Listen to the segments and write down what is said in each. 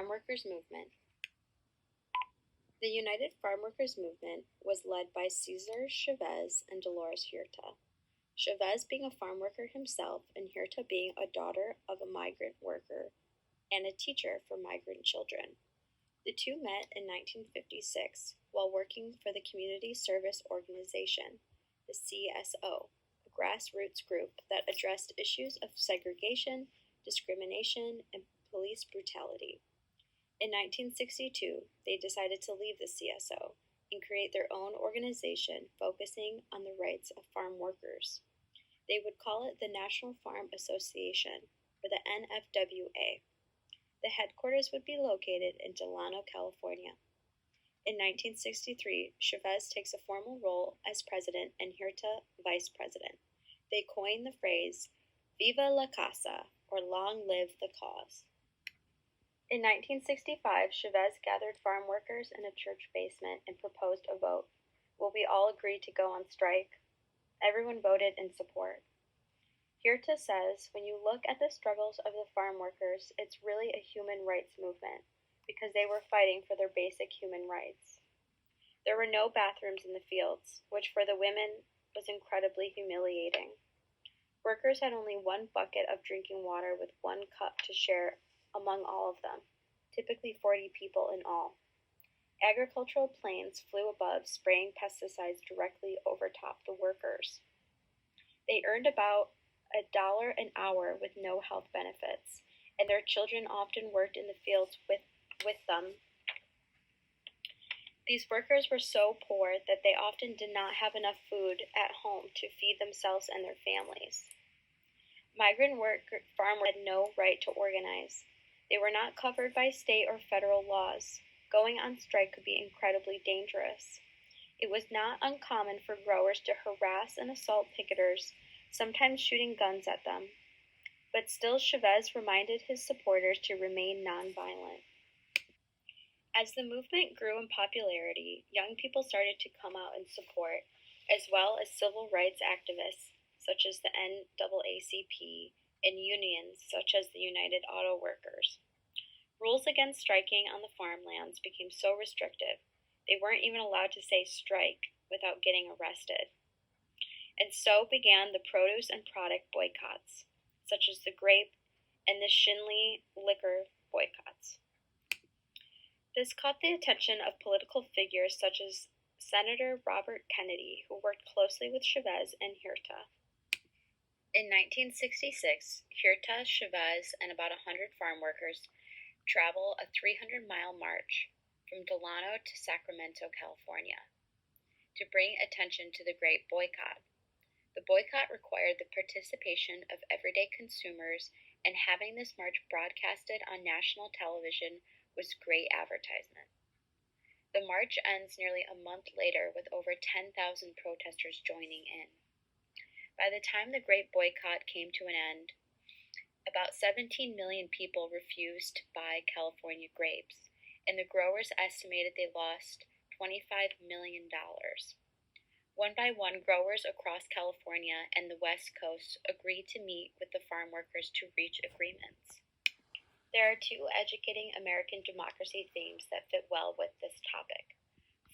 Farm Workers Movement. The United Farm Workers Movement was led by Cesar Chavez and Dolores Huerta. Chavez being a farm worker himself and Huerta being a daughter of a migrant worker and a teacher for migrant children. The two met in 1956 while working for the Community Service Organization, the CSO, a grassroots group that addressed issues of segregation, discrimination, and police brutality. In 1962, they decided to leave the CSO and create their own organization focusing on the rights of farm workers. They would call it the National Farm Association, or the NFWA. The headquarters would be located in Delano, California. In 1963, Chavez takes a formal role as president and Huerta vice president. They coined the phrase, "Viva la Casa," or "Long live the cause." In 1965, Chavez gathered farm workers in a church basement and proposed a vote. Will we all agree to go on strike? Everyone voted in support. Huerta says, when you look at the struggles of the farm workers, it's really a human rights movement, because they were fighting for their basic human rights. There were no bathrooms in the fields, which for the women was incredibly humiliating. Workers had only one bucket of drinking water with one cup to share among all of them, typically 40 people in all. Agricultural planes flew above, spraying pesticides directly over top the workers. They earned about $1 an hour with no health benefits, and their children often worked in the fields with them. These workers were so poor that they often did not have enough food at home to feed themselves and their families. Migrant farmers had no right to organize. They were not covered by state or federal laws. Going on strike could be incredibly dangerous. It was not uncommon for growers to harass and assault picketers, sometimes shooting guns at them. But still, Chavez reminded his supporters to remain nonviolent. As the movement grew in popularity, young people started to come out in support, as well as civil rights activists such as the NAACP and unions such as the United Auto Workers. Rules against striking on the farmlands became so restrictive, they weren't even allowed to say strike without getting arrested. And so began the produce and product boycotts, such as the grape and the Shinley liquor boycotts. This caught the attention of political figures such as Senator Robert Kennedy, who worked closely with Chavez and Huerta. In 1966, Huerta, Chavez, and about 100 farm workers travel a 300-mile march from Delano to Sacramento, California, to bring attention to the Great Boycott. The boycott required the participation of everyday consumers, and having this march broadcasted on national television was great advertisement. The march ends nearly a month later with over 10,000 protesters joining in. By the time the Great Boycott came to an end, about 17 million people refused to buy California grapes, and the growers estimated they lost $25 million. One by one, growers across California and the West Coast agreed to meet with the farm workers to reach agreements. There are two educating American democracy themes that fit well with this topic.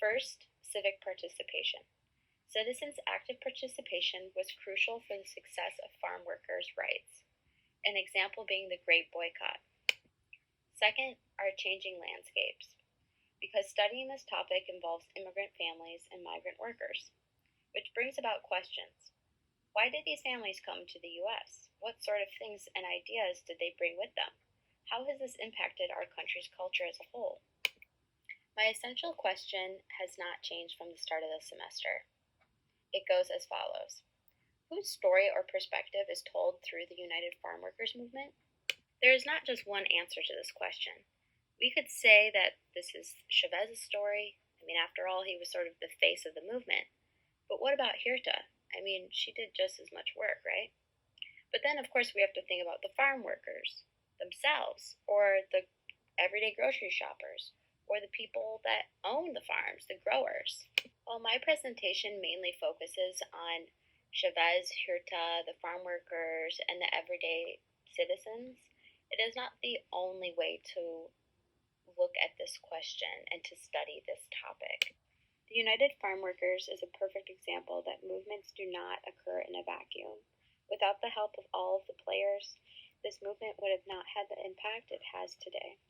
First, civic participation. Citizens' active participation was crucial for the success of farm workers' rights, an example being the Great Boycott. Second, our changing landscapes, because studying this topic involves immigrant families and migrant workers, which brings about questions. Why did these families come to the U.S.? What sort of things and ideas did they bring with them? How has this impacted our country's culture as a whole? My essential question has not changed from the start of the semester. It goes as follows. Whose story or perspective is told through the United Farm Workers Movement? There is not just one answer to this question. We could say that this is Chavez's story. After all, he was sort of the face of the movement. But what about Huerta? She did just as much work, right? But then, of course, we have to think about the farm workers themselves, or the everyday grocery shoppers, or the people that own the farms, the growers. While my presentation mainly focuses on Chavez, Huerta, the farm workers, and the everyday citizens, it is not the only way to look at this question and to study this topic. The United Farm Workers is a perfect example that movements do not occur in a vacuum. Without the help of all of the players, this movement would have not had the impact it has today.